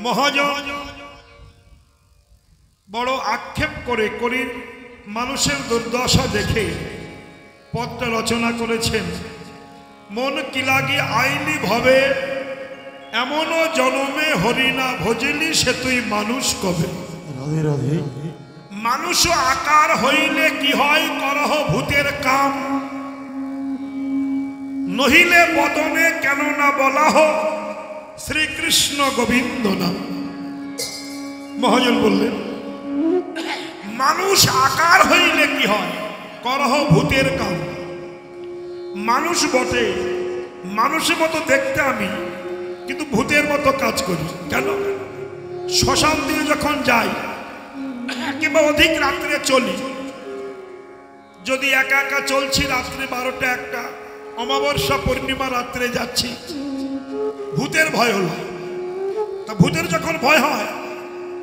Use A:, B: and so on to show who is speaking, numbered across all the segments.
A: মহাজন বড় আক্ষেপ করে করির মানুষের দুর্দশা দেখে পদটা রচনা করেছেন। মন কি লাগি আইলি ভবে, এমনও জনমে হরিনা ভজিলি সে তুই মানুষ কবে।
B: রাধে রাধে।
A: মানুষ আকার হইলে কি হয়, করহ ভূতের কাম, নহিলে বদনে কেন না বলা হো শ্রীকৃষ্ণ গোবিন্দ নাম। মহাজন বললেন মানুষ আকার হইলে কি হয়, করহ ভূতের কাম। মানুষ বটে, মানুষের মতো দেখতে আমি, কিন্তু ভূতের মতো কাজ করি। কেন? শ্মশান দিয়ে যখন যাই কিংবা অধিক রাত্রে চলি, যদি একা একা চলছি রাত্রে 12টা 1টা, অমাবস্যা পূর্ণিমা রাত্রে যাচ্ছি, ভূতের ভয় হলো। তা ভূতের যখন ভয় হয়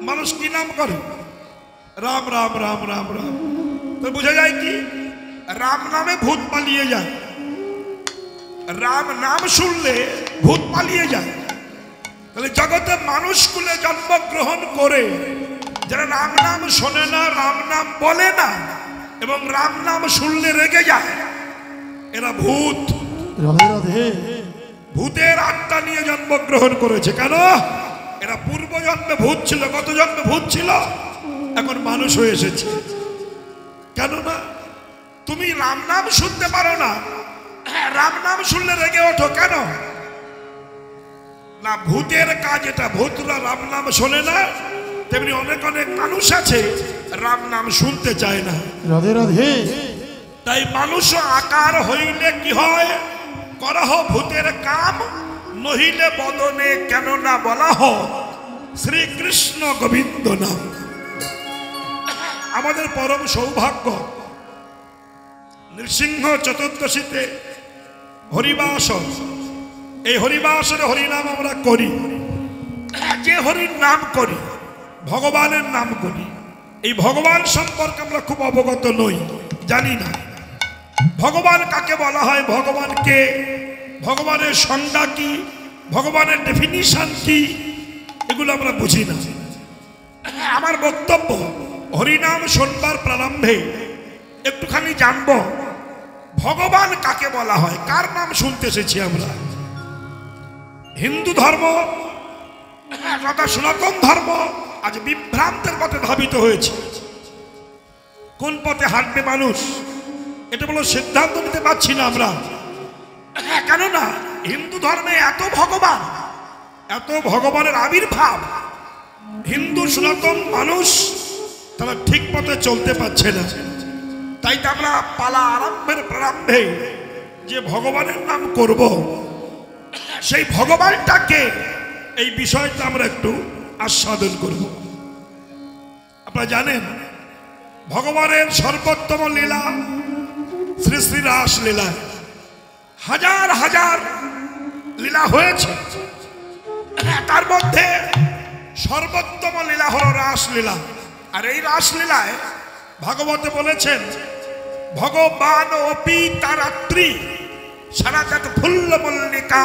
A: মানুষ কি নাম করে? রাম রাম রাম রাম রাম। তো বোঝা যায় কি রাম নামে ভূত পালিয়ে যায়, রাম নাম শুনলে ভূত পালিয়ে যায়। তাহলে জগতে মানুষ কুলে জন্মগ্রহণ করে যারা রাম নাম শোনে না, রাম নাম বলে না এবং রাম নাম শুনলে রেগে যায়, এরা ভূত।
B: রাধে রাধে।
A: ভূতের আত্মা নিয়ে জন্মগ্রহণ করেছে। কেন? এরা পূর্ব জন্মে ভূত ছিল, গত জন্মে ভূত ছিল, এখন মানুষ হয়ে এসেছে। কেননা তুমি রাম নাম শুনতে পারো না, রাম নাম শুনলে রেগে ওঠো। কেন না? ভূতের কাজ এটা। ভূতরা রাম নাম শোনে না, তেমনি অনেক অনেক মানুষ আছে রাম নাম শুনতে চায় না।
B: রাধে রাধে।
A: তাই মানুষ আকার হইলে কি হয়, করহ ভূতের কাম, নহিলে বদনে কেন না বলা হ শ্রীকৃষ্ণ গোবিন্দ নাম। আমাদের পরম সৌভাগ্য, নৃসিংহ চতুর্দশীতে হরিবাসর, এই হরিবাসরে হরিনাম আমরা করি। যে হরির নাম করি, ভগবানের নাম করি, এই ভগবান সম্পর্কে আমরা খুব অবগত নই, জানি না ভগবান কাকে বলা হয়, ভগবান কে, ভগবানের সংজ্ঞা কি, ভগবানের ডেফিনিশন কি, এগুলো আমরা বুঝি না। আমার বক্তব্য হরিনাম শুনবার প্রারম্ভে একটুখানি জানবো ভগবান কাকে বলা হয়, কার নাম শুনতে এসেছি আমরা। হিন্দু ধর্ম তথা সনাতন ধর্ম আজ বিভ্রান্তের পথে ধাবিত হয়েছে। কোন পথে হাঁটবে মানুষ, এটা বলো সিদ্ধান্ত নিতে পারছি না আমরা। কেননা হিন্দু ধর্মে এত ভগবান, এত ভগবানের আবির্ভাব, হিন্দু সনাতন মানুষ তারা ঠিক পথে চলতে পারছে না। তাই তো আমরা পালা আরম্ভের প্রারম্ভে যে ভগবানের নাম করব, সেই ভগবানটাকে, এই বিষয়টা আমরা একটু আস্বাদন করব। আপনারা জানেন ভগবানের সর্বোত্তম লীলা শ্রী শ্রী রাস লীলা। হাজার হাজার লীলা হয়েছে, তার মধ্যে সর্বোত্তম লীলা হল রাসলীলা। আর এই রাসলীলায় ভাগবতে বলেছেন ভগবান অপি তারাত্রি সারাজাত ফুল্ল মল্লিকা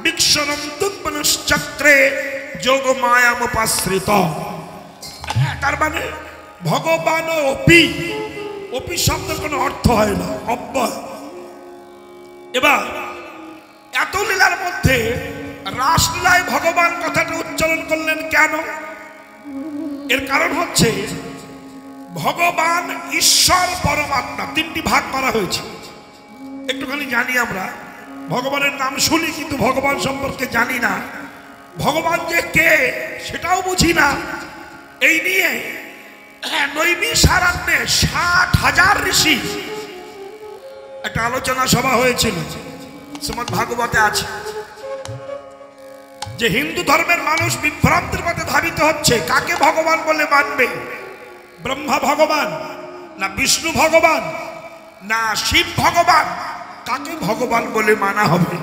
A: বিক্ষরম দুগ্মনশ্চক্রে যোগ মায়ামুপাশ্রিত। তার মানে ভগবান অপি, অপি শব্দের কোনো অর্থ হয় না, অব্যয়। এবার এত লীলার মধ্যে রাসলীলায় ভগবান কথাটা উচ্চারণ করলেন কেন? এর কারণ হচ্ছে ভগবান ঈশ্বর পরমাত্মা, তিনটি ভাগ করা হয়েছে। একটুখানি জানি আমরা, ভগবানের নাম শুনি কিন্তু ভগবান সম্পর্কে জানি না, ভগবান যে কে সেটাও বুঝি না। এই নিয়ে নৈমিষারণ্যে 60,000 ঋষি একটা আলোচনা সভা হয়েছিল, শ্রীমদ্ ভাগবতে আছে, যে হিন্দু ধর্মের মানুষ বিভ্রান্তের পথে ধাবিত হচ্ছে। কাকে ভগবান বলে মানবে? ব্রহ্মা ভগবান না বিষ্ণু ভগবান না শিব ভগবান? কাকে ভগবান বলে মানা হবে?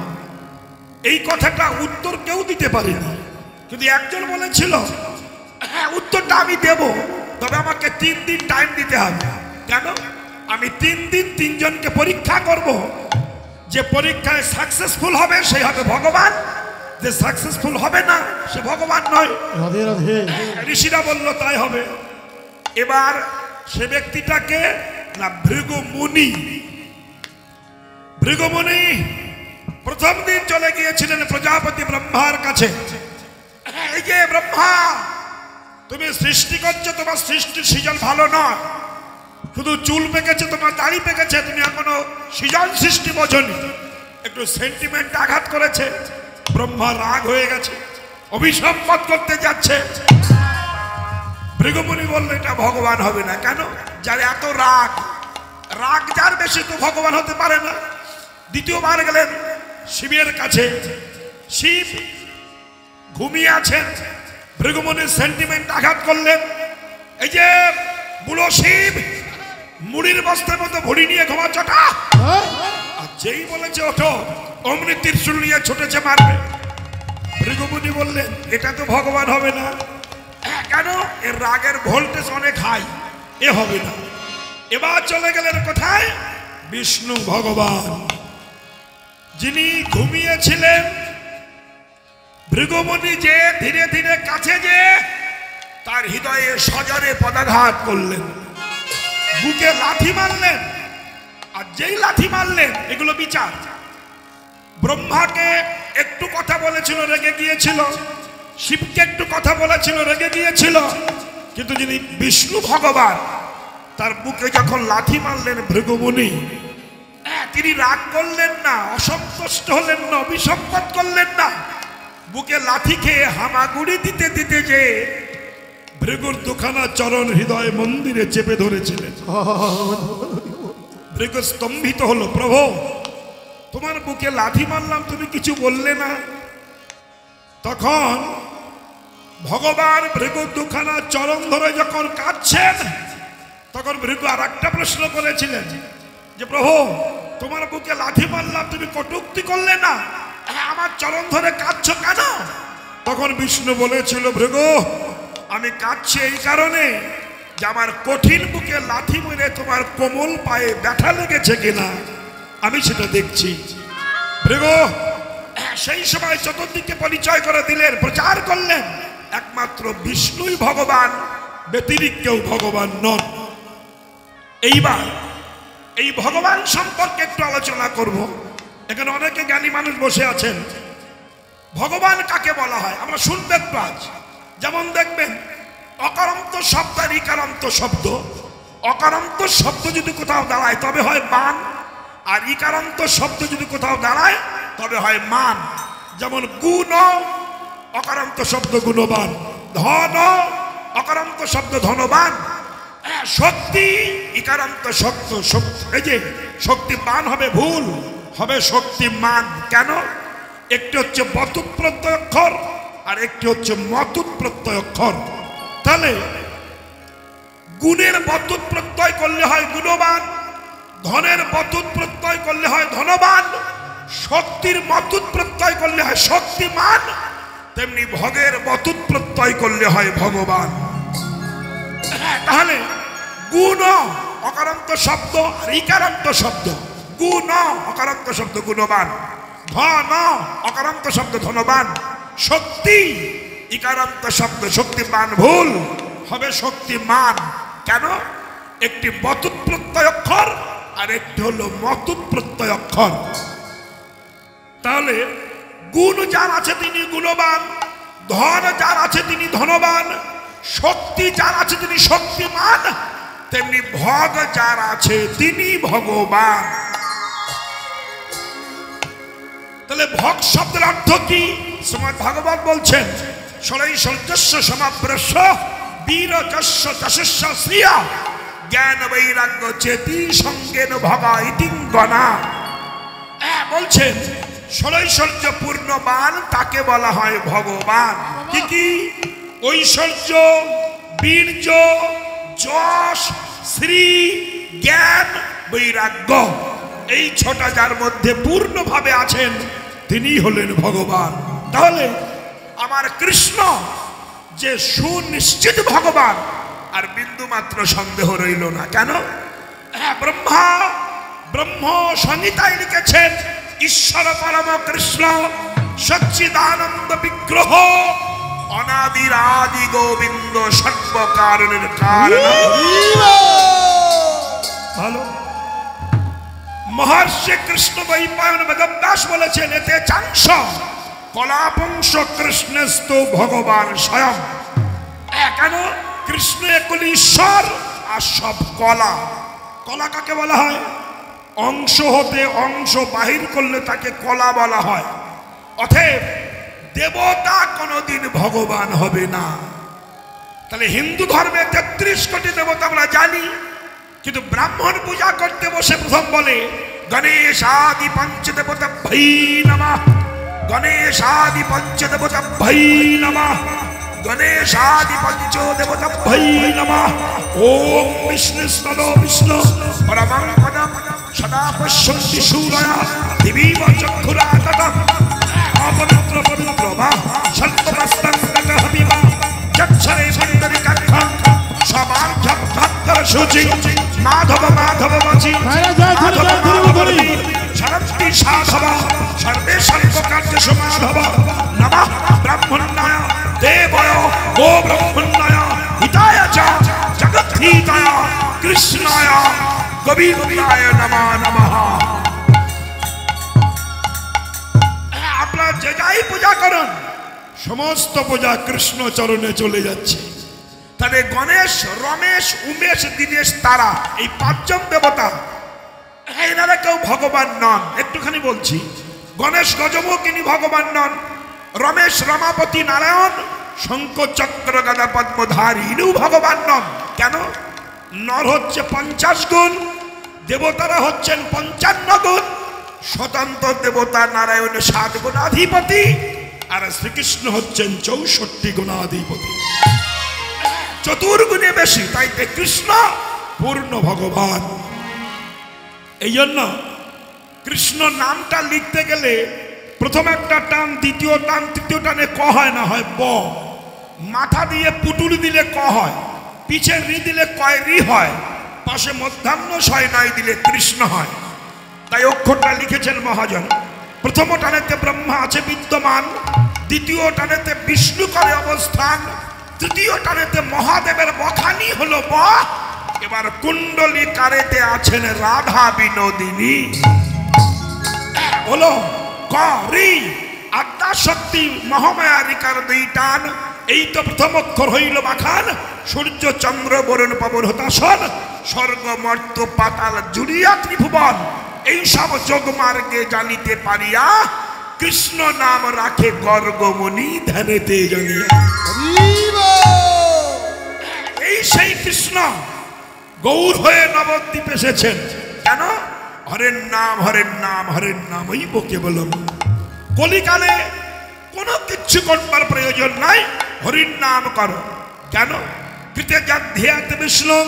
A: এই কথাটা উত্তর কেউ দিতে পারেনি। কিন্তু একজন বলেছিল হ্যাঁ উত্তরটা আমি দেব, তবে আমাকে 3 দিন টাইম দিতে হবে। কেন? আমি 3 দিন 3 জনকে পরীক্ষা করব, যে পরীক্ষায় সাকসেসফুল হবে সেই হবে ভগবান, যে সাকসেসফুল হবে না সে ভগবান নয়।
B: রাধে রাধে
A: ঋষিরা বলল তাই হবে। এবার সে ব্যক্তিটাকে না ভৃগু মুনি, ভৃগু মুনি প্রথম দিন চলে গিয়েছিলেন প্রজাপতি ব্রহ্মার কাছে। এই যে ব্রহ্মা, তুমি সৃষ্টি করছো, তোমার সৃষ্টির সৃজন ভালো নয়, শুধু চুল পেকেছে, তোমার দাড়ি পেকেছে, তুমি এখনো সৃজন সৃষ্টি বোঝনি। একটু সেন্টিমেন্ট আঘাত করেছে, ব্রহ্মা রাগ হয়ে গেছে, অভিসম্পাদ করতে যাচ্ছে। ভৃগুমুনি বললে এটা ভগবান হবে না। কেন? যার এত রাগ, রাগ যার বেশি তো ভগবান হতে পারে না। দ্বিতীয়বার গেলেন শিবের কাছে, শিব ঘুমিয়ে আছেন, ভৃগুমুনির সেন্টিমেন্ট আঘাত করলেন। এই যে বুড়ো শিব মুড়ির বস্তার মতো ভুড়ি নিয়ে ঘুমাচ্ছটা, আর যেই বলেছে ওঠো, অমনি ত্রিশূল নিয়ে ছুটেছে মারবে। ভৃগুমুনি বললেন এটা তো ভগবান হবে না। কেন? এর রাগের ভোল্টেজ অনেক হাই, এ হবে না। এবার চলে গেলেন কোথায়? বিষ্ণু ভগবান, যিনি ঘুমিয়েছিলেন। ভৃগুমুনি যে ধীরে ধীরে কাছে যে তার হৃদয়ে সজরে পদাঘাত করলেন, বুকে লাথি মারলেন। আর যেই লাথি মারলেন, এগুলো বিচার। ব্রহ্মাকে একটু কথা বলেছিল, রেগে গিয়েছিল। শিবকে একটু কথা বলেছিল, রেগে গিয়েছিল। কিন্তু যিনি বিষ্ণু ভগবান, তার বুকে যখন লাথি মারলেন ভৃগুমুনি, তিনি রাগ করলেন না, অসন্তুষ্ট হলেন না, অভিসম্পাদ করলেন না। বুকে লাথি খেয়ে হামাগুড়ি দিতে দিতে যে ভৃগুর দুখানা চরণ হৃদয় মন্দিরে চেপে ধরেছিলেন। ভৃগু স্তম্ভিত হলো, প্রভু তোমার বুকে লাথি মারলাম, তুমি কিছু বললে না। তখন ভগবান ভৃগুর দুখানা চরণ ধরে যখন কাঁদছেন, তখন ভৃগু আর একটা প্রশ্ন করেছিলেন যে প্রভু তোমার বুকে লাথি মারলাম, তুমি কটূক্তি করলে না, আমার চরণ ধরে কাঁদছো কেন? তখন বিষ্ণু বলেছিল, ভৃগু আমি কাঁদছি এই কারণে যে আমার কঠিন বুকে লাথি মেরে তোমার কোমল পায়ে ব্যথা লেগেছে কিনা আমি সেটা দেখছি। ভৃগু সেই সময় চতুর্দিকে পরিচয় করে দিলেন, প্রচার করলেন একমাত্র বিষ্ণুই ভগবান, ব্যতিরিক্ত কেউ ভগবান নন। এইবার এই ভগবান সম্পর্কে একটু আলোচনা করব। এখানে অনেকে জ্ঞানী মানুষ বসে আছেন। ভগবান কাকে বলা হয় আমরা শুনবে আজ। যেমন দেখবেন অকারান্ত শব্দ আর ইকারান্ত শব্দ। অকারান্ত শব্দ যদি কোথাও দাঁড়ায় তবে হয় বান, আর ইকারান্ত শব্দ যদি কোথাও দাঁড়ায় তবে হয় মান। যেমন গুণ অকারান্ত শব্দ গুণবান, ধন অকারান্ত শব্দ ধনবান, শক্তি ইকারান্ত শব্দ এই যে শক্তিবান হবে ভুল, হবে শক্তিমান। কেন? একটি হচ্ছে বতুত প্রত্যয় অক্ষর আর একটি হচ্ছে মতুত প্রত্যয় অক্ষর। তাহলে গুণের বতুত প্রত্যয় করলে হয় গুণবান, ধনের বতুত প্রত্যয় করলে হয় ধনবান, শক্তির মতুত প্রত্যয় করলে হয় শক্তিমান, তেমনি ভগের বতুত প্রত্যয় করলে হয় ভগবান। তাহলে গুণ অকারান্ত শব্দ আর ইকারান্ত শব্দ। গুণ অকারান্ত শব্দ গুণবান, ধন অকারান্ত শব্দ ধনবান, শক্তি ইকারান্ত শব্দ শক্তিমান ভুল, হবে শক্তিমান। কেন? একটি বতুত প্রত্যয় অক্ষর আর একটি হলো মতুত প্রত্যয় অক্ষর। তাহলে গুণ যার আছে তিনি গুণবান, ধন যার আছে তিনি ধনবান, শক্তি যার আছে তিনি শক্তিমান, তেমনি ভগ যার আছে তিনি ভগবান। তাহলে ভগ শব্দের অর্থ কি? শ্রীমদ্ ভাগবত বলছেন ষড়ৈশ্বর্যস্য সমাপ্রস্য বীরযস্য যশস্য শ্রিয়া জ্ঞান বৈরাগ্য চেতি সঙ্গেন ভগা ইতিঙ্গনা। বলছেন ষড়ৈশ্বর্য পূর্ণবান তাকে বলা হয় ভগবান। কি কি? ঐশ্বর্য, বীর্য, যশ, শ্রী, জ্ঞান, বৈরাগ্য, এই ছটা যার মধ্যে পূর্ণভাবে আছেন তিনি হলেন ভগবান। তাহলে আমার কৃষ্ণ যে সুনিশ্চিত ভগবান আর বিন্দু মাত্র সন্দেহ রইল না। কেন? ব্রহ্ম সংহিতায় লিখেছেন ঈশ্বর পরম কৃষ্ণ সচ্চিদানন্দ বিগ্রহ, অনাদির আদি গোবিন্দ, সর্বকারণের কারণ। ভালো। মহর্ষি কৃষ্ণ দ্বৈপায়ন বেদব্যাস বলেছেন, এতে চাংস কলাপংশ কৃষ্ণস্তু ভগবান স্বয়ং। কেন? কৃষ্ণ একল ঈশ্বর আর সব কলা। কলা কাকে বলা হয়? অংশ হতে অংশ বাহির করলে তাকে কলা বলা হয়। অতএব দেবতা কোনদিন ভগবান হবে না। তাহলে হিন্দু ধর্মে 33 কোটি দেবতা আমরা জানি, কিন্তু ব্রাহ্মণ পূজা করতে বসে প্রথম বলে গণেশ আদি পঞ্চদেবতা ভৈ নমঃ, গণেশ আদি পঞ্চদেবতা ভৈ নমঃ, গণেশ আদি পঞ্চদেবতা ভৈ নমঃ। ওম বিষ্ণু স্তনো বিষ্ণু পরমং পদম সদা পশ্যন্তি শূরয়া দিবীব চক্ষুরাততম। অপবিত্র পবিত্র বা সর্বমস্তং ততঃ বিবা যচ্ছরে সুন্দরিকাক্ষং সবার্ধ শুচি মাধব মাধব বাচি মাধব মাধব শরন্তি সাধব সর্বে সর্বকার্য সমাধব। নমঃ ব্রহ্মণ্যায় দেবায় গো ব্রহ্মণ্যায় হিতায় চ জগদ্ধিতায় কৃষ্ণায় গোবিন্দায় নমঃ নমঃ। আপনারা যে যাই পূজা করেন, সমস্ত পূজা কৃষ্ণ চরণে চলে যাচ্ছে। তাহলে গণেশ, রমেশ, উমেশ, দীনেশ, তারা, এই 5 জন দেবতা, এনারা কেউ ভগবান নন। একটুখানি বলছি, গণেশ গজমুখ ইনি ভগবান নন। রমেশ রমাপতি নারায়ণ শঙ্খ চক্র গদা পদ্মধারী, ইনিও ভগবান নন। কেন? নর হচ্ছে 50 গুণ, দেবতারা হচ্ছেন 55 গুণ। স্বতন্ত্র দেবতা নারায়ণ 7 গুণাধিপতি, আর শ্রীকৃষ্ণ হচ্ছেন 64 গুণাধিপতি, চতুর্গুণে বেশি। তাই কৃষ্ণ পূর্ণ ভগবান। এই জন্য কৃষ্ণ নামটা লিখতে গেলে প্রথম একটা টান, দ্বিতীয় টান, তৃতীয় টানে ক হয় না, হয় ব। মাথা দিয়ে পুটুল দিলে ক হয়, পিছে রি দিলে কয় রি হয়, পাশে মধ্যাহ্ন শয় নয় দিলে কৃষ্ণ হয়। তাই অক্ষরটা লিখেছেন মহাজন। প্রথম টানেতে ব্রহ্মা আছে বিদ্যমান, দ্বিতীয় টানেতে বিষ্ণু করে অবস্থান, তৃতীয় টানেতে মহাদেবের বখানি হলো ব। এবার কুণ্ডলী কারেতে আছেন রাধা বিনোদিনী হলো ক রি। আদ্যা শক্তি মহামায়া রিকার 2 টান। এই তো প্রথম অক্ষর হইল বাখান। সূর্য চন্দ্র বরুণ পবন হতাশন, স্বর্গ মর্ত পাতাল জুড়িয়া ত্রিভুবন। এই সব যোগ মার্গে জানিতে পারিয়া, কৃষ্ণ নাম রাখে গর্গমণি ধ্যানেতে জানিয়া। এই সেই কৃষ্ণ গৌর হয়ে নবদ্বীপ এসেছেন। কেন? হরের নাম হরের নাম হরের নাম ওই বকে বলম। কলিকালে কোনো কিচ্ছু করবার প্রয়োজন নাই, হরির নাম করো। কেন? কৃতজাধ্যাত বিষ্ণু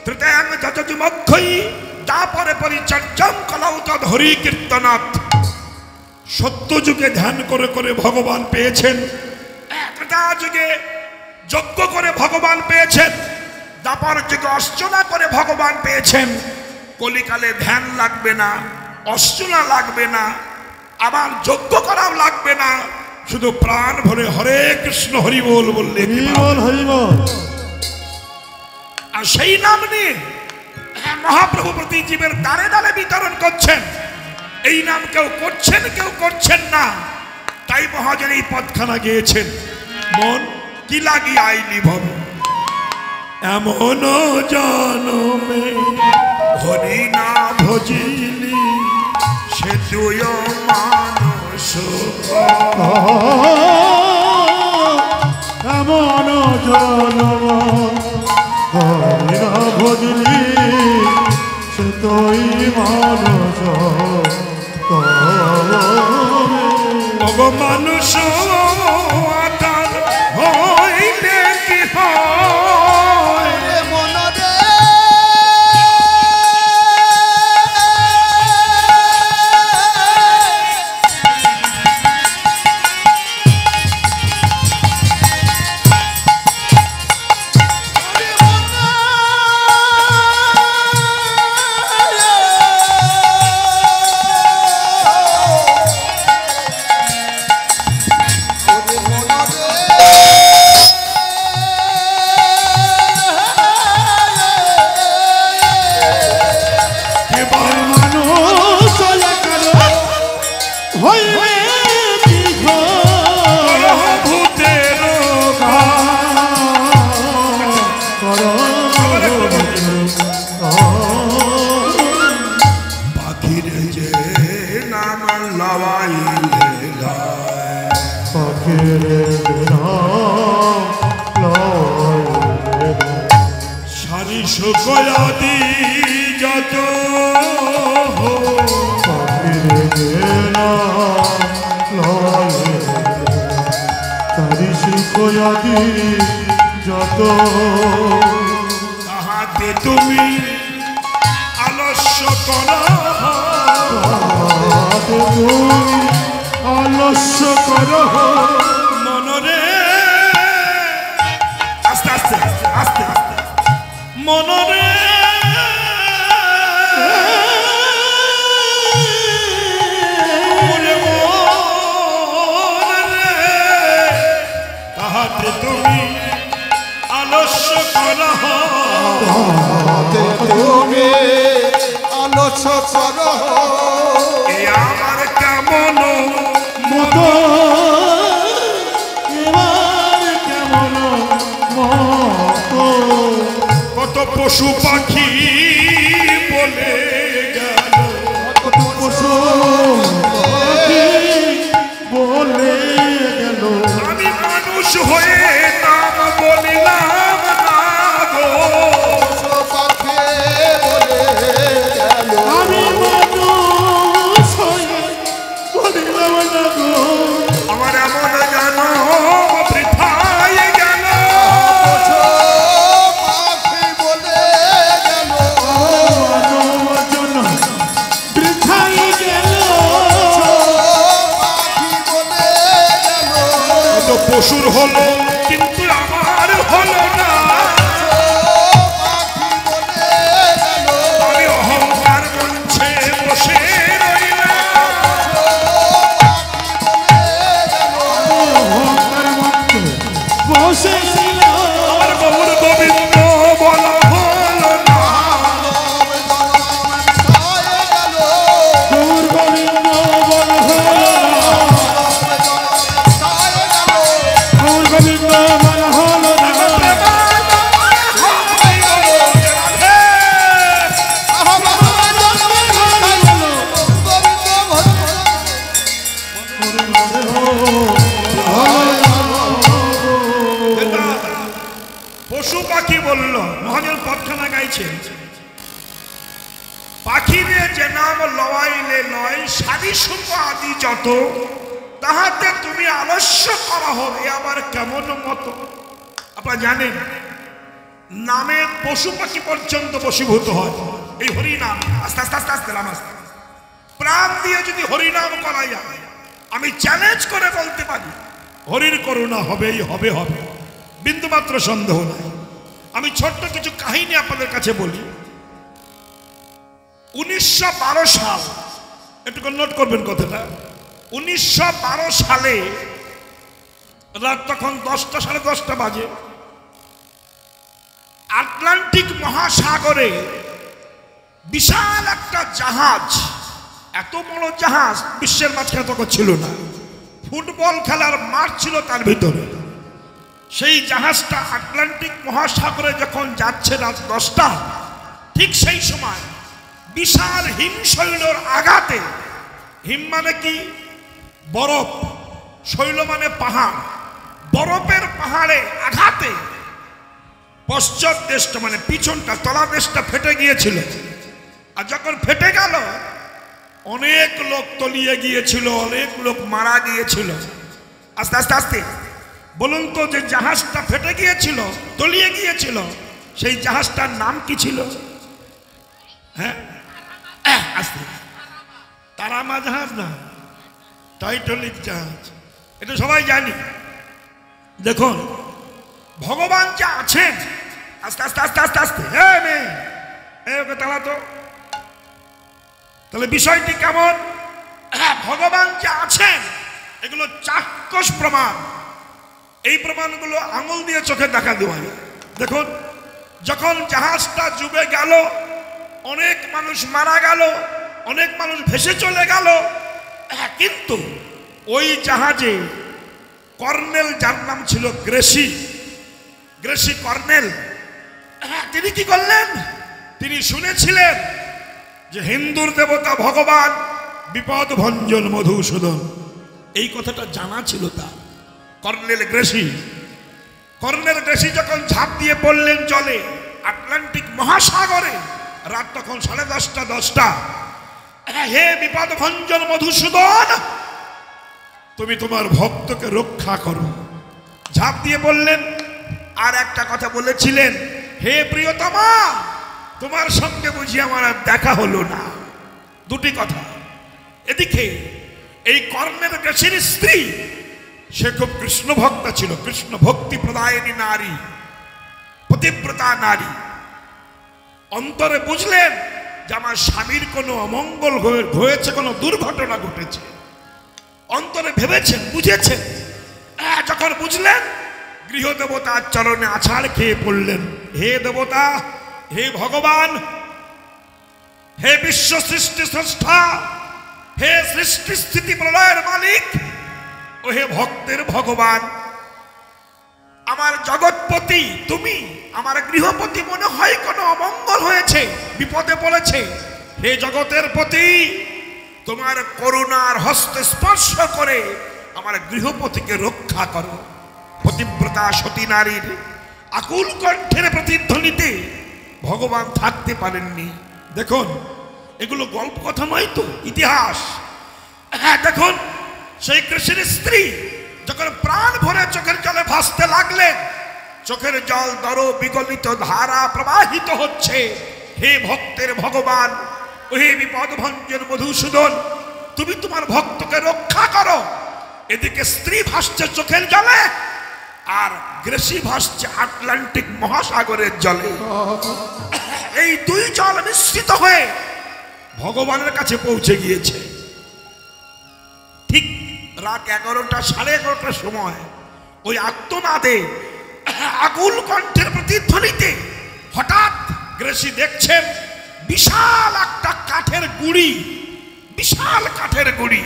A: তৃতীয়াং যতযুমক্ষয়ী তাপরে পরিচর্যং কলৌ তদ হরি কীর্তনাথ। সত্য যুগে ধ্যান করে করে ভগবান পেয়েছেন, ত্রেতা যুগে যজ্ঞ করে ভগবান পেয়েছেন, দাপর যুগে অর্চনা করে ভগবান পেয়েছেন। কলিকালে ধ্যান লাগবে না, অর্চনা লাগবে না, আবার যজ্ঞ করাও লাগবে না, শুধু প্রাণ ভরে হরে কৃষ্ণ হরি বল বললে আর সেই নাম নিয়ে মহাপ্রভু প্রতি জীবের দ্বারে দ্বারে বিতরণ করছেন। এই নাম কেউ করছেন, কেউ করছেন না। তাই মহাজন এই পদখানা গেয়েছেন, মন কি লাগি আইলি ভব এমন জনমে হরি না ভজিলি সে তুই মানস।
B: এমন জনম হরি না ভজলি সে তুই মানস।
A: মানুষ আধার হইলে কি হয়
C: মনরে
B: সুখয়াদি যত
A: তাহাতে তুমি আলস্য করো
B: তাহাতে তুমি আলস্য করো
A: মনরে আস্তে আস্তে আস্তে আস্তে মনরে তাহাতে তুমি আলস্য করো
C: তুমি আলোচ করো
A: এ আমার কেমন
B: মতো এবার কেমন মতো
A: কত পশু পাখি বলে গেল
B: পশু পাখি বলে গেল
A: আমি মানুষ হয়ে নাম বলিলাম না গো
C: পাখে বলে গেল
B: আমি মানুষ হয়ে বলিলাম না গো
A: আমার এমন যেন বৃথায় গেল
C: পাখি বলে গেল
B: জন্য বৃথাই গেল
C: পাখি বলে গেল
A: কত পশুর হলো কিন্তু আমার হলো না
C: পাখি বলে গেল
A: আমি অহংকার মঞ্চে বসে রইলাম
B: অহংকার মঞ্চে বসেছিলাম
A: আমার বহুর গোবিন্দ বলা হলো না
B: গৌর গোবিন্দ বল হলো গৌর গোবিন্দ বল হলো না
A: পশু পাখি বলল মহাজন পথখানা গাইছে পাখিরে যে নাম লওয়াইলে নয় সারি সুখ আদি যত তাহাতে তুমি আলস্য করা হবে আবার কেমন মতো আপনারা জানেন নামে পশু পাখি পর্যন্ত বশীভূত হয় এই হরিনাম আস্তে আস্তে আস্তে আস্তে নাম আস্তে প্রাণ দিয়ে যদি হরিনাম করা যায় আমি চ্যালেঞ্জ করে বলতে পারি হরির করুণা হবেই হবে হবে বিন্দুমাত্র সন্দেহ নাই আমি ছোট্ট কিছু কাহিনী আপনাদের কাছে বলি 1912 সাল একটু নোট করবেন কথাটা 1912 সালে রাত তখন 10টা সাড়ে 10টা বাজে আটলান্টিক মহাসাগরে বিশাল একটা জাহাজ এত বড় জাহাজ বিশ্বের মাঝখানে তখন ছিল না ফুটবল খেলার মাঠ ছিল তার ভিতরে সেই জাহাজটা আটলান্টিক মহাসাগরে যখন যাচ্ছে রাত 10টা ঠিক সেই সময় বিশাল হিমশৈলর আঘাতে হিম মানে কি বরফ শৈল মানে পাহাড় বরফের পাহাড়ে আঘাতে পশ্চাৎ দেশটা মানে পিছনটা তলা দেশটা ফেটে গিয়েছিল আর যখন ফেটে গেল অনেক লোক তলিয়ে গিয়েছিল অনেক লোক মারা গিয়েছিল আস্তে আস্তে আস্তে বলুন তো যে জাহাজটা ফেটে গিয়েছিল তলিয়ে গিয়েছিল সেই জাহাজটার নাম কি ছিল হ্যাঁ আস্তে তারামা জাহাজ না টাইটানিক জাহাজ এটা সবাই জানি দেখুন ভগবান যে আছেন আস্তে আস্তে আস্তে আস্তে আস্তে হ্যাঁ মেয়ে ওকে তালা তো তাহলে বিষয়টি কেমন ভগবান যে আছেন এগুলো চাক্ষুষ প্রমাণ এই প্রমাণগুলো আঙুল দিয়ে চোখে দেখা দেওয়া যায় দেখুন যখন জাহাজটা ডুবে গেল অনেক মানুষ মারা গেল অনেক মানুষ ভেসে চলে গেল কিন্তু ওই জাহাজে কর্নেল যার নাম ছিল গ্রেসি কর্নেল তিনি কি করলেন তিনি শুনেছিলেন যে হিন্দুর দেবতা ভগবান বিপদ ভঞ্জন মধুসূদন এই কথাটা জানা ছিল তার কর্নেল গ্রেসি যখন ঝাঁপ দিয়ে পড়লেন জলে আটলান্টিক মহাসাগরে রাত তখন 10:30 হে বিপদ ভঞ্জন মধুসূদন তুমি তোমার ভক্তকে রক্ষা করো ঝাঁপ দিয়ে বললেন। আর একটা কথা বলেছিলেন, হে প্রিয়তমা, তোমার সঙ্গে বুঝি আমার আর দেখা হলো না। দুটি কথা। এদিকে এই কর্ণের গ্রাসীর স্ত্রী, সে খুব কৃষ্ণ ভক্তা ছিল, কৃষ্ণ ভক্তি প্রদায়িনী নারী, পতিব্রতা নারী। অন্তরে বুঝলেন যে আমার স্বামীর কোনো অমঙ্গল হয়েছে, কোনো দুর্ঘটনা ঘটেছে। অন্তরে ভেবেছেন, বুঝেছেন। যখন বুঝলেন, গৃহদেবতার চরণে আছাড় খেয়ে পড়লেন। হে দেবতা, হে ভগবান, হে বিশ্ব সৃষ্টি স্রষ্টা, হে সৃষ্টি স্থিতি প্রলয়ের মালিক, ও হে ভক্তের ভগবান, আমার জগৎপতি তুমি, আমার গৃহপতি মনে হয় কোনো অমঙ্গল হয়েছে, বিপদে পড়েছে। হে জগতের পতি, তোমার করুণার হস্তে স্পর্শ করে আমার গৃহপতিকে রক্ষা করো। পতিব্রতা সতী নারীর আকুল কণ্ঠের প্রতিধ্বনিতে ভগবান থাকতে পারেননি। দেখুন, এগুলো গল্প কথা নয় তো, ইতিহাস। হ্যাঁ, দেখুন, সেই কৃষ্ণের স্ত্রী যখন প্রাণ ভরে চোখের জলে ভাসতে লাগলেন, চোখের জল দর বিগলিত ধারা প্রবাহিত হচ্ছে। হে ভক্তের ভগবান, ও হে বিপদ ভঞ্জন মধুসূদন, তুমি তোমার ভক্তকে রক্ষা করো। এদিকে স্ত্রী ভাসছে চোখের জলে, আর গ্রেসি ভাসছে আটলান্টিক মহাসাগরের জলে। এই দুই জল মিশ্রিত হয়ে ভগবানের কাছে পৌঁছে গিয়েছে। ঠিক রাত 11টা, 11:30টার সময় ওই আত্মনাদে, আকুল কণ্ঠের প্রতিধ্বনিতে হঠাৎ গ্রেসি দেখছেন বিশাল একটা কাঠের গুড়ি, বিশাল কাঠের গুড়ি।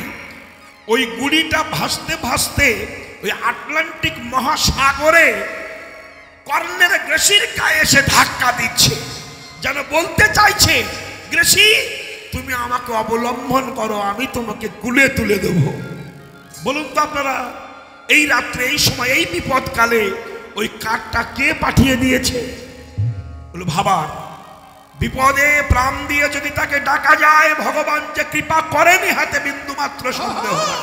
A: ওই গুড়িটা ভাসতে ভাসতে ওই আটলান্টিক মহাসাগরে কর্ণের গ্রেসির গায়ে এসে ধাক্কা দিচ্ছে, যেন বলতে চাইছে, গ্রেসি তুমি আমাকে অবলম্বন করো, আমি তোমাকে কুলে তুলে দেব। বলুন তো আপনারা, এই রাত্রে, এই সময়, এই বিপদকালে ওই কাঠটা কে পাঠিয়ে দিয়েছে? বলো, ভাবার। বিপদে প্রাণ দিয়ে যদি তাকে ডাকা যায়, ভগবান যে কৃপা করেন ইহাতে বিন্দু মাত্র সন্দেহ নাই।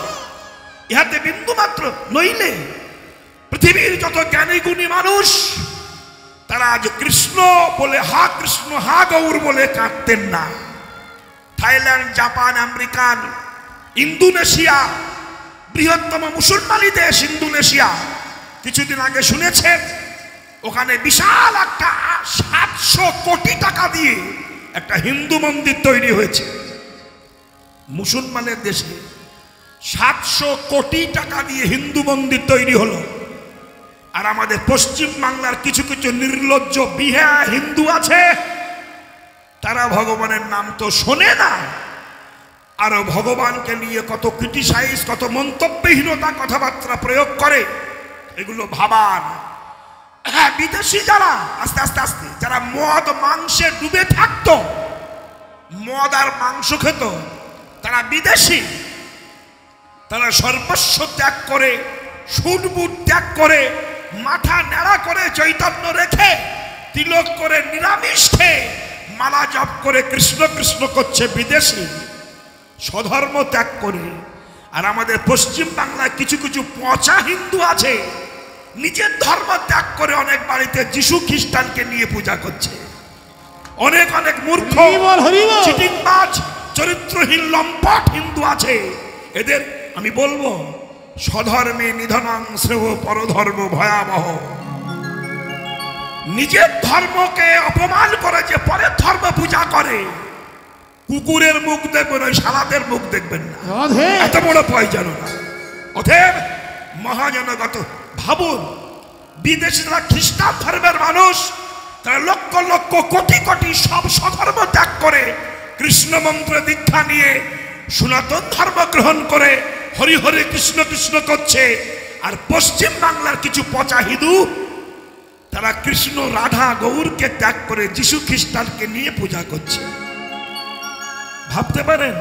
A: ইহাতে বিন্দু মাত্র নইলে পৃথিবীর যত জ্ঞানী গুণী মানুষ, তারা আজ কৃষ্ণ বলে হা কৃষ্ণ, হা গৌর বলে কাঁদতেন না। থাইল্যান্ড, জাপান, আমেরিকান, ইন্দোনেশিয়া, বৃহত্তম মুসলমানি দেশ ইন্দোনেশিয়া, কিছুদিন আগে শুনেছেন ওখানে বিশাল একটা 700 কোটি টাকা দিয়ে একটা হিন্দু মন্দির তৈরি হয়েছে। মুসলমানের দেশে 700 কোটি টাকা দিয়ে হিন্দু মন্দির তৈরি হলো। আর আমাদের পশ্চিম বাংলার কিছু কিছু নির্লজ্জ বিহা হিন্দু আছে, তারা ভগবানের নাম তো শোনে না, আর ভগবানকে নিয়ে কত ক্রিটিসাইজ, কত মন্তব্যহীনতা কথাবার্তা প্রয়োগ করে। এগুলো ভাবার। হ্যাঁ, বিদেশি যারা আস্তে আস্তে আস্তে যারা মদ মাংসে ডুবে থাকতো, মদ আর মাংস খেত, তারা বিদেশি, তারা সর্বস্ব ত্যাগ করে, সুট বুট ত্যাগ করে, মাথা ন্যাড়া করে, চৈতন্য রেখে, তিলক করে, নিরামিষ খেয়ে, মালা জপ করে কৃষ্ণ কৃষ্ণ করছে বিদেশি, স্বধর্ম ত্যাগ করে। আর আমাদের পশ্চিম বাংলায় কিছু কিছু পচা হিন্দু আছে, নিজের ধর্ম ত্যাগ করে অনেক বাড়িতে যিশু খ্রিস্টানকে নিয়ে পূজা করছে। অনেক অনেক মূর্খ, চিটিংবাজ, চরিত্রহীন লম্পট হিন্দু আছে। এদের আমি বলবো, স্বধর্মে নিধনাং শ্রেয় পরধর্ম ভয়াবহ। নিজের ধর্মকে অপমান করে যে পরের ধর্ম পূজা করে, কুকুরের মুখ দেখবেন, ওই শালাদের মুখ দেখবেন না। এত বড় পয়জন না। অতএব মহাজনগত ভাবুন, বিদেশি যারা খ্রিস্টান ধর্মের মানুষ, তারা লক্ষ লক্ষ কোটি কোটি সব স্বধর্ম ত্যাগ করে কৃষ্ণ মন্ত্র দীক্ষা নিয়ে সনাতন ধর্ম গ্রহণ করে হরি হরি কৃষ্ণ কৃষ্ণ করছে। আর পশ্চিম বাংলার কিছু পচা হিন্দু, তারা কৃষ্ণ রাধা গৌরকে ত্যাগ করে যিশু খ্রিস্টানকে নিয়ে পূজা করছে। ভাবতে পারেন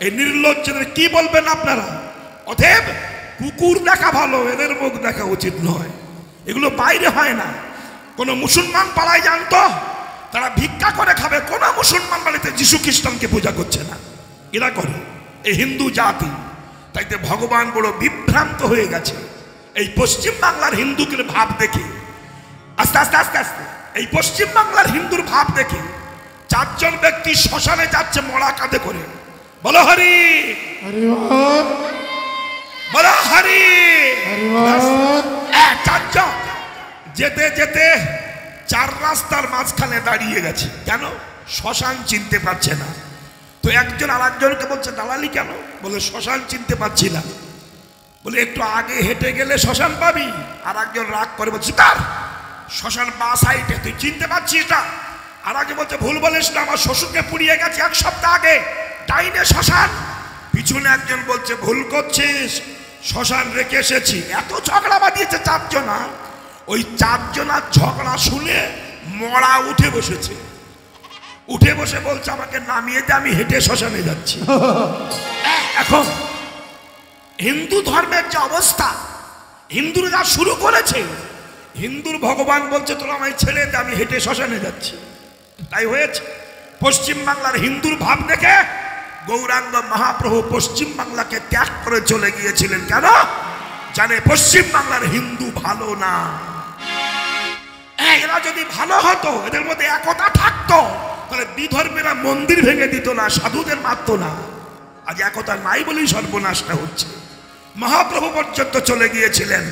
A: এই নির্লজ্জদের কি বলবেন আপনারা? অতএব কুকুর দেখা ভালো, এদের মুখ দেখা উচিত নয়। এগুলো বাইরে হয় না। কোন মুসলমান পাড়ায় জানতো, তারা ভিক্ষা করে খাবে, কোন মুসলমান বাড়িতে যিশু খ্রিস্টানকে পূজা করছে না, এরা করে এই হিন্দু জাতি। তাইতে ভগবান বড় বিভ্রান্ত হয়ে গেছে। এই পশ্চিম বাংলার হিন্দুকে ভাব দেখে আস্তে আস্তে আস্তে আস্তে এই পশ্চিম বাংলার হিন্দুর ভাব দেখে 4 জন ব্যক্তি শ্মশানে যাচ্ছে মরা কাঁধে করে। বলো হরি,
B: হরি বল,
A: বলো হরি।
B: হরি বল।
A: 4 জন যেতে যেতে 4 রাস্তার মাঝখানে দাঁড়িয়ে গেছে। কেন? শ্মশান চিনতে পারছে না। তো একজন আর একজনকে বলছে দালালি কেন? বলে শ্মশান চিনতে পারছি না। বলে একটু আগে হেঁটে গেলে শ্মশান পাবি। আর একজন রাগ করে বলছে তার শ্মশান বাঁ সাইডে, তুই চিনতে পারছিস না? আর আগে বলছে ভুল বলিস না, আমার শ্বশুরকে পুড়িয়ে গেছে 1 সপ্তাহ আগে, ডাইনে শ্মশান। পিছনে একজন বলছে ভুল করছিস, শ্মশান রেখে এসেছি। এত ঝগড়া বাঁধিয়েছে 4 জনা। ওই 4 জনার ঝগড়া শুনে মরা উঠে বসেছে। উঠে বসে বলছে আমাকে নামিয়ে দে, আমি হেঁটে শ্মশানে যাচ্ছি। এখন হিন্দু ধর্মের যে অবস্থা, হিন্দুরা যা শুরু করেছে, হিন্দুর ভগবান বলছে তোরা আমায় ছেড়ে দে, আমি হেঁটে শ্মশানে যাচ্ছি। তাই হয়েছে। পশ্চিম বাংলার হিন্দুর ভাব দেখে গৌরাঙ্গ মহাপ্রভু পশ্চিম বাংলাকে ত্যাগ করে চলে গিয়েছিলেন। কেন? জানে পশ্চিম বাংলার হিন্দু ভালো না। এরা যদি ভালো হতো, এদের মধ্যে একতা থাকতো, তাহলে বিধর্মীরা মন্দির ভেঙে দিত না, সাধুদের মারত না। আজ একতা নাই বলেই সর্বনাশটা হচ্ছে। মহাপ্রভু পর্যন্ত চলে গিয়েছিলেন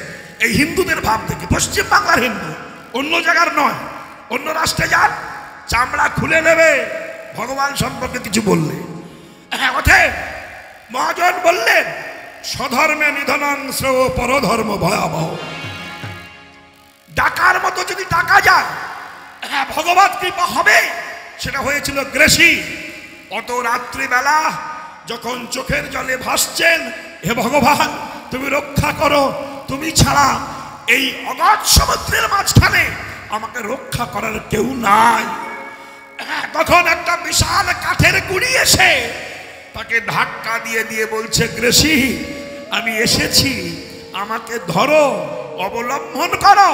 A: এই হিন্দুদের ভাব থেকে। পশ্চিম বাংলার হিন্দু, অন্য জায়গার নয়। অন্য রাষ্ট্রে যান, চামড়া খুলে নেবে ভগবান সম্পর্কে কিছু বললে। মহাজন বললেন স্বধর্মে নিধনাং শ্রেয় পরধর্ম ভয়াবহ। ডাকার মতো যদি ডাকা যায়, ভগবত কৃপা হবে। সেটা হয়েছিল গ্রেসি। অত রাত্রিবেলা যখন চোখের জলে ভাসছেন, হে ভগবান তুমি রক্ষা করো, তুমি ছাড়া এই অগাধ সমুদ্রের মাঝখানে আমাকে রক্ষা করার কেউ নাই। তখন একটা বিশাল কাঠের গুঁড়ি এসে তাকে ধাক্কা দিয়ে দিয়ে বলছে গ্রেসি আমি এসেছি, আমাকে ধরো, অবলম্বন করো,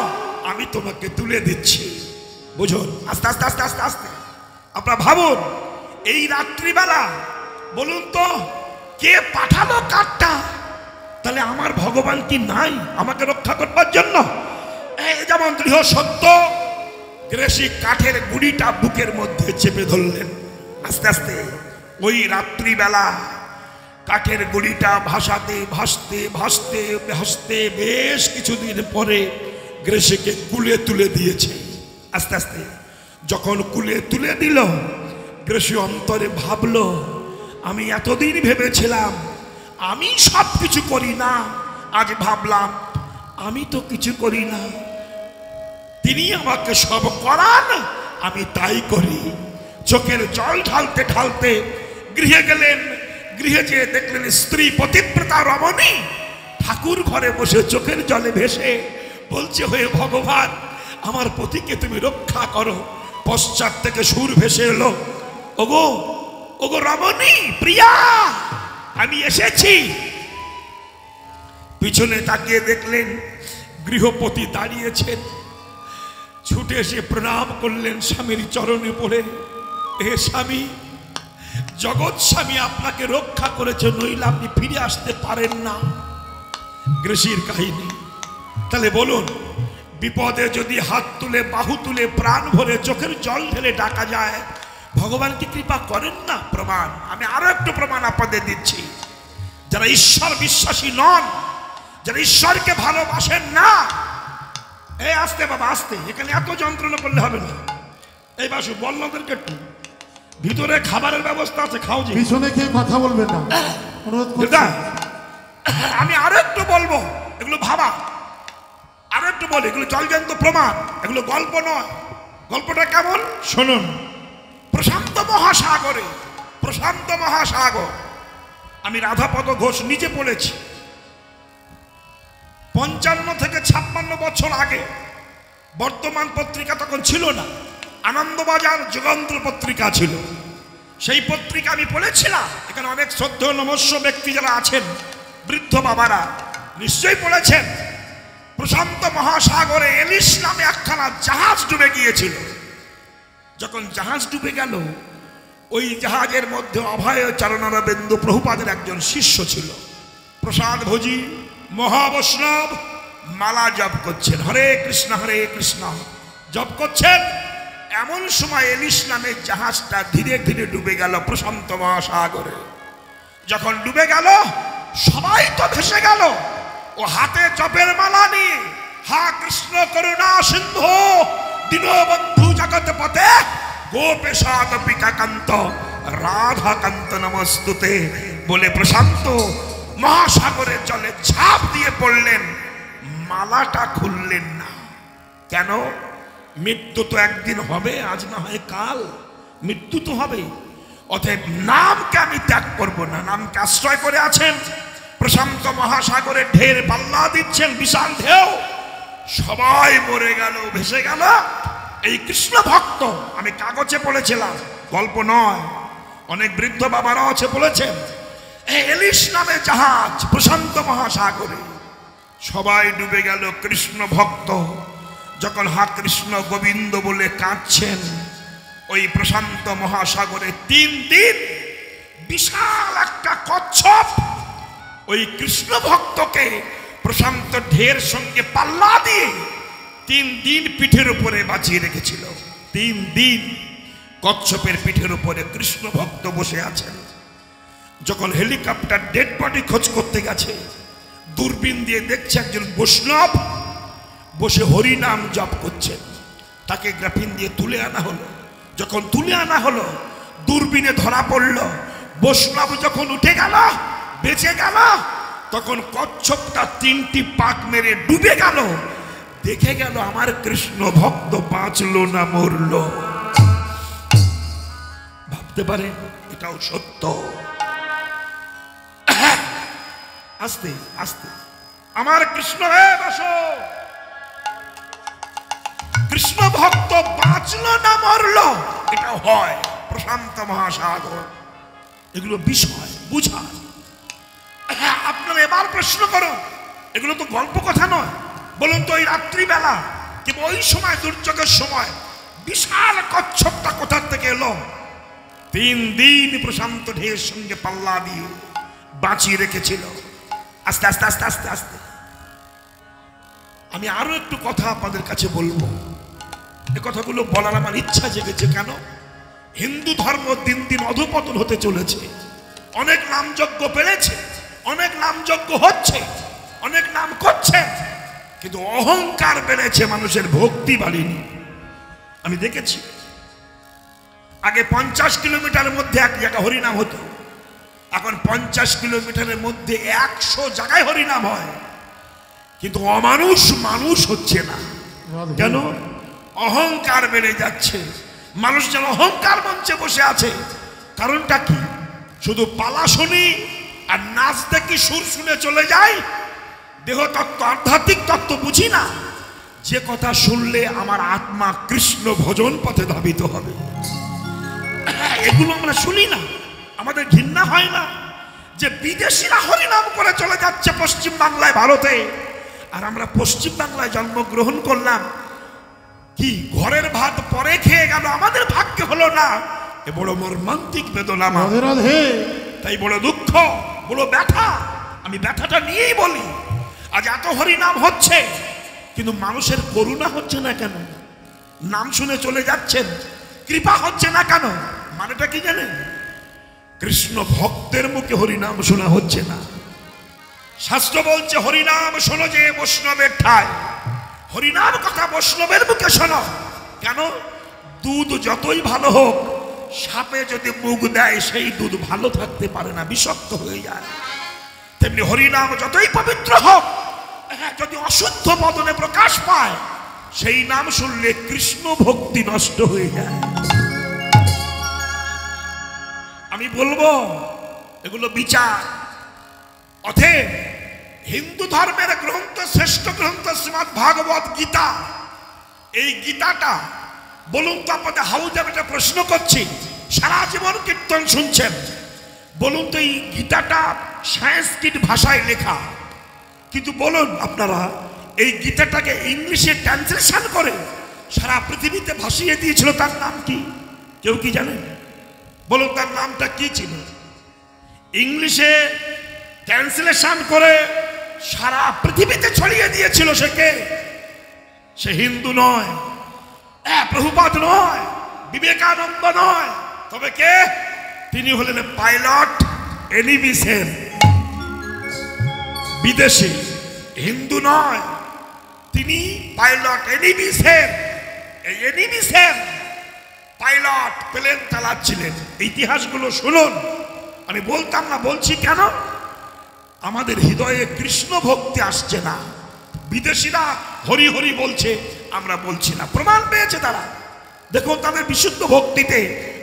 A: আমি তোমাকে তুলে দিচ্ছি। বুঝুন, আস্তে আস্তে আস্তে আস্তে আস্তে আপনারা ভাবুন, এই রাত্রিবেলা বলুন তো কে পাঠালো কাঠটা? তাহলে আমার ভগবান কি নাই আমাকে রক্ষা করবার জন্য? এই যেমন দৃঢ় সত্য, গ্রেসি কাঠের গুঁড়িটা বুকের মধ্যে চেপে ধরলেন। আস্তে আস্তে ওই রাত্রিবেলা কাঠের গুঁড়িটা ভাসাতে ভাসতে ভাসতে ভাসতে বেশ কিছুদিন পরে গ্রেসিকে কুলে তুলে দিয়েছে। আস্তে আস্তে যখন কুলে তুলে দিল, গ্রেসি অন্তরে ভাবলো আমি এতদিন ভেবেছিলাম আমি সব কিছু করি না, আজ ভাবলাম আমি তো কিছু করি না, তিনি আমাকে সব করান, আমি তাই করি। চোখের জল ঢালতে ঢালতে গৃহে গেলেন। গৃহে যেয়ে দেখলেন স্ত্রী পতিব্রতা রমণী ঠাকুর ঘরে বসে চোখের জলে ভেসে বলছে হয়ে ভগবান আমার পতিকে তুমি রক্ষা করো। পশ্চাৎ থেকে সুর ভেসে এলো, ওগো ওগো রমণী প্রিয়া আমি এসেছি। পিছনে তাকিয়ে দেখলেন গৃহপতি দাঁড়িয়েছেন। ছুটে এসে প্রণাম করলেন স্বামীর চরণে পড়ে, হে স্বামী, জগৎ স্বামী আপনাকে রক্ষা করেছে, নইলে আপনি ফিরে আসতে পারেন না। গ্রেসির কাহিনী। তাহলে বলুন, বিপদে যদি হাত তুলে বাহু তুলে প্রাণ ভরে চোখের জল ঢেলে ডাকা যায়, ভগবান কি কৃপা করেন না? প্রমাণ আমি আরো একটু প্রমাণ আপনাদের দিচ্ছি। যারা ঈশ্বর বিশ্বাসী নন, যারা ঈশ্বরকে ভালোবাসেন না, এই আসতে বাবা আসতে, এখানে এত যন্ত্রণা করলে হবে না। এই বাসু বল ওদেরকে একটু, ভিতরে খাবারের ব্যবস্থা আছে, খাও যে।
B: পিছনে খেয়ে কথা বলবেন না, অনুরোধ করছি।
A: আমি আরো একটু বলবো, এগুলো ভাবা, আরো একটু বলি, এগুলো জলজন্ত প্রমাণ, এগুলো গল্প নয়। গল্পটা কেমন শুনুন। প্রশান্ত মহাসাগরে, প্রশান্ত মহাসাগর, আমি রাধাপদ ঘোষ নিজে পড়েছি। 55 থেকে 56 বছর আগে, বর্তমান পত্রিকা তখন ছিল না, আনন্দবাজার যুগান্তর পত্রিকা ছিল। সেই পত্রিকা আমি পড়েছিলাম। এখানে অনেক শ্রদ্ধেয় নমস্য ব্যক্তি যারা আছেন, বৃদ্ধ বাবারা নিশ্চয়ই পড়েছেন। প্রশান্ত মহাসাগরে এলিস নামে একখানা জাহাজ ডুবে গিয়েছিল। যখন জাহাজ ডুবে গেল, ওই জাহাজের মধ্যে অভয় চরণারবিন্দ প্রভুপাদের একজন শিষ্য ছিল, প্রসাদ ভোজি মহাবৈষ্ণব মালা জপ করছেন, হরে কৃষ্ণ জপ করছেন। এমন সময় এলিশ নামের জাহাজটা ধীরে ধীরে ডুবে গেল প্রশান্ত মহাসাগরে। যখন ডুবে গেল সবাই তো ভেসে গেল, ও হাতে জপের মালা নিয়ে, হা কৃষ্ণ করুণা সিন্ধু দীনবন্ধু জগৎপতে গোপেশাদ পিকাকান্ত রাধাকান্ত নমস্তুতে বলে প্রশান্ত মহাসাগরের জলে ঝাঁপ দিয়ে পড়লেন। মালাটা খুললেন না। কেন? মৃত্যু তো একদিন হবে, আজ না হয় কাল মৃত্যু তো হবে। অতএব নামকে আমি ত্যাগ করব না। নামকে আশ্রয় করে আছেন। প্রশান্ত মহাসাগরে ঢের পাল্লা দিচ্ছেন, বিশাল ঢেউ, সবাই মরে গেল, ভেসে গেল। এই কৃষ্ণ ভক্ত, আমি কাগজে পড়েছিলাম, গল্প নয়, অনেক বৃদ্ধ বাবারাও আছে বলেছেন, এই এলিশ নামে জাহাজ প্রশান্ত মহাসাগরে সবাই ডুবে গেল। কৃষ্ণ ভক্ত যখন হা কৃষ্ণ গোবিন্দ বলে কাঁদছেন, ওই প্রশান্ত মহাসাগরে 3 দিন বিশাল একটা কচ্ছপ ওই কৃষ্ণ ভক্তকে প্রশান্ত ঢের সঙ্গে পাল্লা দিয়ে 3 দিন পিঠের উপরে বাঁচিয়ে রেখেছিল। 3 দিন কচ্ছপের পিঠের উপরে কৃষ্ণ ভক্ত বসে আছেন। যখন হেলিকপ্টার ডেড বডি খোঁজ করতে গেছে, দূরবীন দিয়ে দেখছে একজন বৈষ্ণব বসে হরিনাম জপ করছেন। তাকে গ্রাফিন দিয়ে তুলে আনা হলো। যখন তুলে আনা হলো, দূরবীনে ধরা পড়ল, বৈষ্ণব যখন উঠে গেল, বেঁচে গেল, তখন কচ্ছপটা 3টি পাক মেরে ডুবে গেল। দেখে গেল আমার কৃষ্ণ ভক্ত বাঁচলো না, মরল। ভাবতে পারে এটাও সত্য। আস্তে আস্তে আমার কৃষ্ণ, হে বসো। কৃষ্ণ ভক্ত বাঁচলো না, মরলো, এটা হয় প্রশান্ত মহাসাগর। এগুলো বিষয় বুঝার। আপনারা এবার প্রশ্ন করুন, এগুলো তো গল্প কথা নয়। বলুন তো, ওই রাত্রিবেলা কিংবা ওই সময় দুর্যোগের সময় বিশাল কচ্ছপটা কোথা থেকে এলো? 3 দিন প্রশান্ত ঢের সঙ্গে পাল্লা দিয়ে বাঁচিয়ে রেখেছিল। আস্তে আস্তে আস্তে আস্তে আস্তে আমি আরো একটু কথা আপনাদের কাছে বলবো। এ কথাগুলো বলার আমার ইচ্ছা জেগেছে। কেন? হিন্দু ধর্ম দিন দিন অধঃপতন হতে চলেছে। অনেক নামযজ্ঞ বেড়েছে, অনেক নামযজ্ঞ হচ্ছে, অনেক নাম করছে, কিন্তু অহংকার বেড়েছে, মানুষের ভক্তি বাড়েনি। আমি দেখেছি আগে 50 কিলোমিটারের মধ্যে এক জায়গা হরিনাম হতো, এখন 50 কিলোমিটারের মধ্যে 100 জায়গায় হরিনাম হয়, কিন্তু অমানুষ মানুষ হচ্ছে না। কেন? অহংকার বেড়ে যাচ্ছে। মানুষ যেন অহংকার মঞ্চে বসে আছে। কারণটা কি? শুধু পালা শুনি আর নাচ দেখি, সুর শুনে চলে যায়, দেহ তত্ত্ব আধ্যাত্মিক তত্ত্ব বুঝি না। যে কথা শুনলে আমার আত্মা কৃষ্ণ ভজন পথে ধাবিত হবে, এগুলো আমরা শুনি না। আমাদের ঘৃণা হয় না যে বিদেশিরা হরিনাম করে চলে যাচ্ছে পশ্চিম বাংলায়, ভারতে, আর আমরা পশ্চিম বাংলায় জন্মগ্রহণ করলাম। কি ঘরের ভাত পরে খেয়ে গেল, আমাদের ভাগ্যে হলো না। এ বড় মর্মান্তিক বেদনা, তাই বড় দুঃখ, বড় ব্যথা। আমি ব্যথাটা নিয়েই বলি, আজ এত হরিনাম হচ্ছে কিন্তু মানুষের করুণা হচ্ছে না কেন? নাম শুনে চলে যাচ্ছেন, কৃপা হচ্ছে না কেন? মানেটা কি জানেন? কৃষ্ণ ভক্তের মুখে হরিনাম শোনা হচ্ছে না। শাস্ত্র বলছে হরিনাম শোনো যে বৈষ্ণবের ঠায়। হরিনাম কথা বৈষ্ণবের মুখে শোনো। কেন? দুধ যতই ভালো হোক, সাপে যদি মুখ দেয় সেই দুধ ভালো থাকতে পারে না, বিষাক্ত হয়ে যায়। তেমনি হরিনাম যতই পবিত্র হোক, যদি অশুদ্ধ বদনে প্রকাশ পায়, সেই নাম শুনলে কৃষ্ণ ভক্তি নষ্ট হয়ে যায়। আমি বলবো এগুলো বিচার। অতএব হিন্দু ধর্মের গ্রন্থ, শ্রেষ্ঠ গ্রন্থ শ্রীমদ্ ভাগবত গীতা, এই গীতাটা বলুন তো আপনাদের হাউজে আমি একটা প্রশ্ন করছি, সারা জীবন কীর্তন শুনছেন, বলুন তো এই গীতাটা সংস্কৃত ভাষায় লেখা, কিন্তু বলুন আপনারা এই গীতাটাকে ইংলিশে ট্রান্সলেশন করে সারা পৃথিবীতে ভাসিয়ে দিয়েছিল, তার নাম কি? কেউ কি জানেন? বলুন তার নামটা কি ছিল? ইংলিশে ট্রান্সলেশন করে সারা পৃথিবীতে ছড়িয়ে দিয়েছিল। সে কে? সে হিন্দু নয়, প্রভুপাদ নয়, বিবেকানন্দ নয়, তবে কে? তিনি হলেন পাইলট এনিবি সেন। বিদেশি, হিন্দু নয়, তিনি পাইলট এনিবি সেন। এই এনিবি সেন পাইলট প্লেন চালাচ্ছিলেন। ইতিহাসগুলো শুনুন, আমি বলতাম না, বলছি কেন? আমাদের হৃদয়ে কৃষ্ণ ভক্তি আসছে না। বিদেশিরা হরি হরি বলছে, আমরা বলছি না। প্রমাণ পেয়েছে তারা। দেখুন তাদের বিশুদ্ধ ভক্তিতে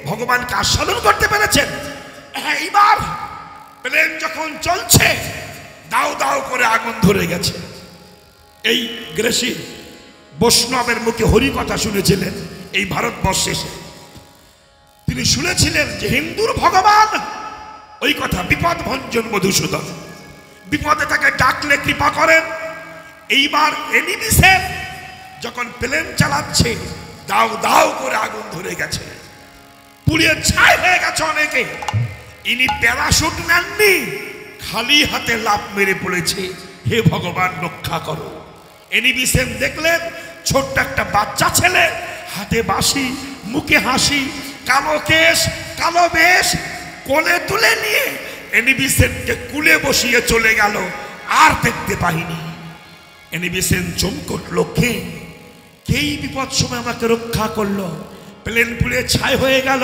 A: ভগবানকে আস্বাদন করতে পেরেছেন। এইবার প্লেন যখন চলছে, দাও দাও করে আগুন ধরে গেছে। এই গ্রেসি বৈষ্ণবের মুখে হরি কথা শুনেছিলেন এই ভারতবর্ষে। তিনি শুনেছিলেন যে হিন্দুর ভগবান ওই কথা বিপদ ভঞ্জন মধুসূদন, বিপদে তাকে ডাকলে কৃপা করেন। এইবার এনিবি সেন যখন প্লেন চালাচ্ছে, দাও দাও করে আগুন ধরে গেছে, পুড়িয়ে ছাই হয়ে গেছে অনেকে। ইনি প্যারাশুট নেননি, খালি হাতে লাফ মেরে পড়েছে, হে ভগবান রক্ষা করো। এনিবি সেন দেখলেন ছোট্ট একটা বাচ্চা ছেলে, হাতে বাঁশি, মুখে হাসি, কালো কেশ, কালো বেশ, কোলে তুলে নিয়ে এনিবি সেনকে কুলে বসিয়ে চলে গেল। আর দেখতে পাইনি। এনিবি সেন চমকট লক্ষ্যে, কেই বিপদ সময় আমাকে রক্ষা করলো। প্লেন পুড়ে ছাই হয়ে গেল,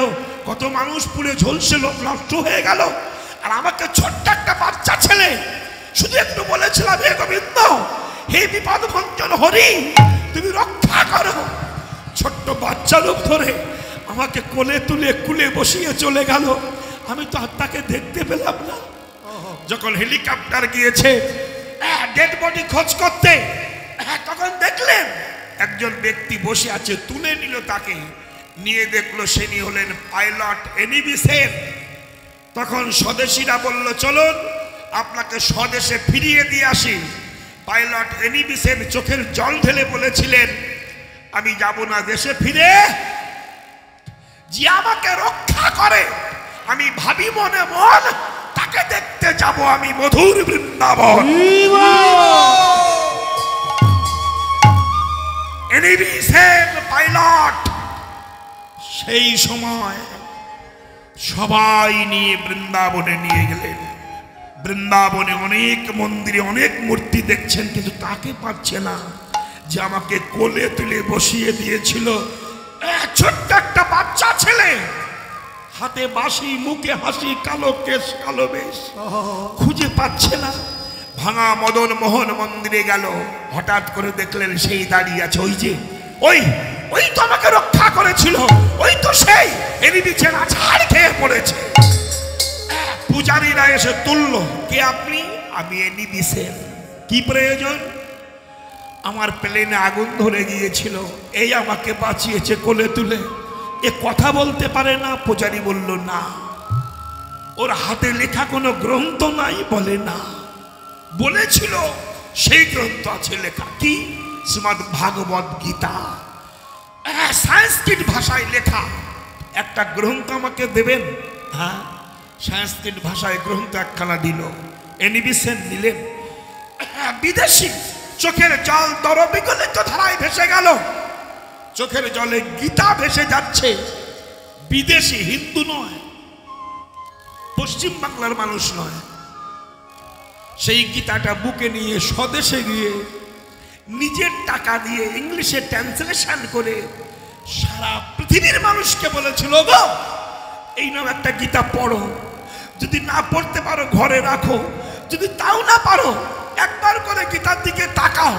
A: কত মানুষ পুড়ে ঝলসে নষ্ট হয়ে গেল, আর আমাকে ছোট্ট একটা বাচ্চা ছেলে শুধু একটু বলেছিলাম, হে গোবিন্দ, হে বিপদ ভঞ্জন হরি, তুমি রক্ষা করো। ছোট্ট বাচ্চা রূপ ধরে আমাকে কোলে তুলে কুলে বসিয়ে চলে গেল। আমি তো তাকে দেখতে পেলাম না। যখন হেলিকপ্টার গিয়েছে ডেড বডি খোঁজ করতে, তখন দেখলেন একজন ব্যক্তি বসে আছে, তুলে নিল তাকে, নিয়ে দেখলো সেনি হলেন পাইলট এনিবি সেন। তখন স্বদেশীরা বলল, চলুন আপনাকে স্বদেশে ফিরিয়ে দিয়ে আসি। পাইলট এনিবি সেন চোখের জল ঢেলে বলেছিলেন, আমি যাব না দেশে ফিরে, যে আমাকে রক্ষা করে আমি ভাবি মনে মন তাকে দেখতে যাব আমি মধুর বৃন্দাবন। এনিবি সেন পাইলট সেই সময় সবাই নিয়ে বৃন্দাবনে নিয়ে গেলেন। বৃন্দাবনে অনেক মন্দিরে অনেক মূর্তি দেখছেন, কিন্তু তাকে পাচ্ছে না যে আমাকে কোলে তুলে বসিয়ে দিয়েছিল। ছোট্ট একটা বাচ্চা ছেলে, হাতে বাঁশি, মুখে হাসি, কালো কেশ, কালো বেশ, খুঁজে পাচ্ছে না। ভাঙা মদন মোহন মন্দিরে গেল, হঠাৎ করে দেখলেন সেই দাঁড়িয়ে আছে। ওই যে ওই তো আমাকে রক্ষা করেছিল, ওই তো সেই। এনিবি সেন আছাড় খেয়ে পড়েছে। পূজারীরা এসে তুলল, কে আপনি? আমি এনিবি সেন। কি প্রয়োজন? আমার প্লেনে আগুন ধরে গিয়েছিল, এই আমাকে বাঁচিয়েছে কোলে তুলে। এ কথা বলতে পারে না। পূজারী বলল, না, ওর হাতে লেখা কোনো গ্রন্থ নাই। বলে না, বলেছিল সেই গ্রন্থ আছে লেখা। কি? শ্রীমদ্ ভাগবত গীতা, সংস্কৃত ভাষায় লেখা একটা গ্রন্থ আমাকে দেবেন? হ্যাঁ, সংস্কৃত ভাষায় গ্রন্থ একখানা দিল। এনিবি সেন নিলেন। বিদেশি চোখের জল দরবিগলিত ধারায় ভেসে গেল। চোখের জলে গীতা ভেসে যাচ্ছে। বিদেশি, হিন্দু নয়, পশ্চিম বাংলার মানুষ নয়। সেই গীতাটা বুকে নিয়ে স্বদেশে গিয়ে নিজের টাকা দিয়ে ইংলিশে ট্রান্সলেশন করে সারা পৃথিবীর মানুষকে বলেছিল, গো এই নাম একটা গীতা পড়ো, যদি না পড়তে পারো ঘরে রাখো, যদি তাও না পারো একবার করে গীতার দিকে তাকাও,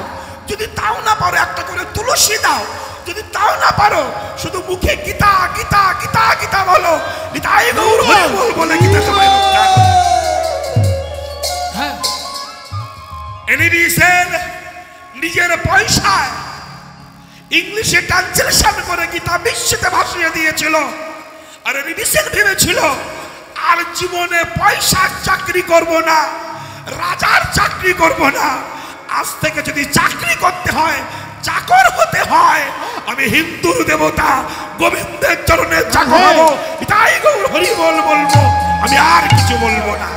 A: যদি তাও না পারো একটা করে তুলসী দাও, যদি তাও না পারো শুধু মুখে গীতা গীতা গীতা গীতা বলো, গীতাই গৌর হরি বল বলে গীতা সবাই রক্ষা করো। হ্যাঁ, এনিবি সেন নিজের পয়সায় ইংলিশে ট্রান্সলেশন করে গীতা বিশ্বতে ভাসিয়ে দিয়েছিল। আর এনিবি সেন ভেবেছিল, আর জীবনে পয়সার চাকরি করব না, রাজার চাকরি করব না, আজ থেকে যদি চাকরি করতে হয়, চাকর হতে হয়, আমি হিন্দুর দেবতা গোবিন্দের চরণে চাকর হব, তাই গৌর হরি বল বলবো, আমি আর কিছু বলবো না।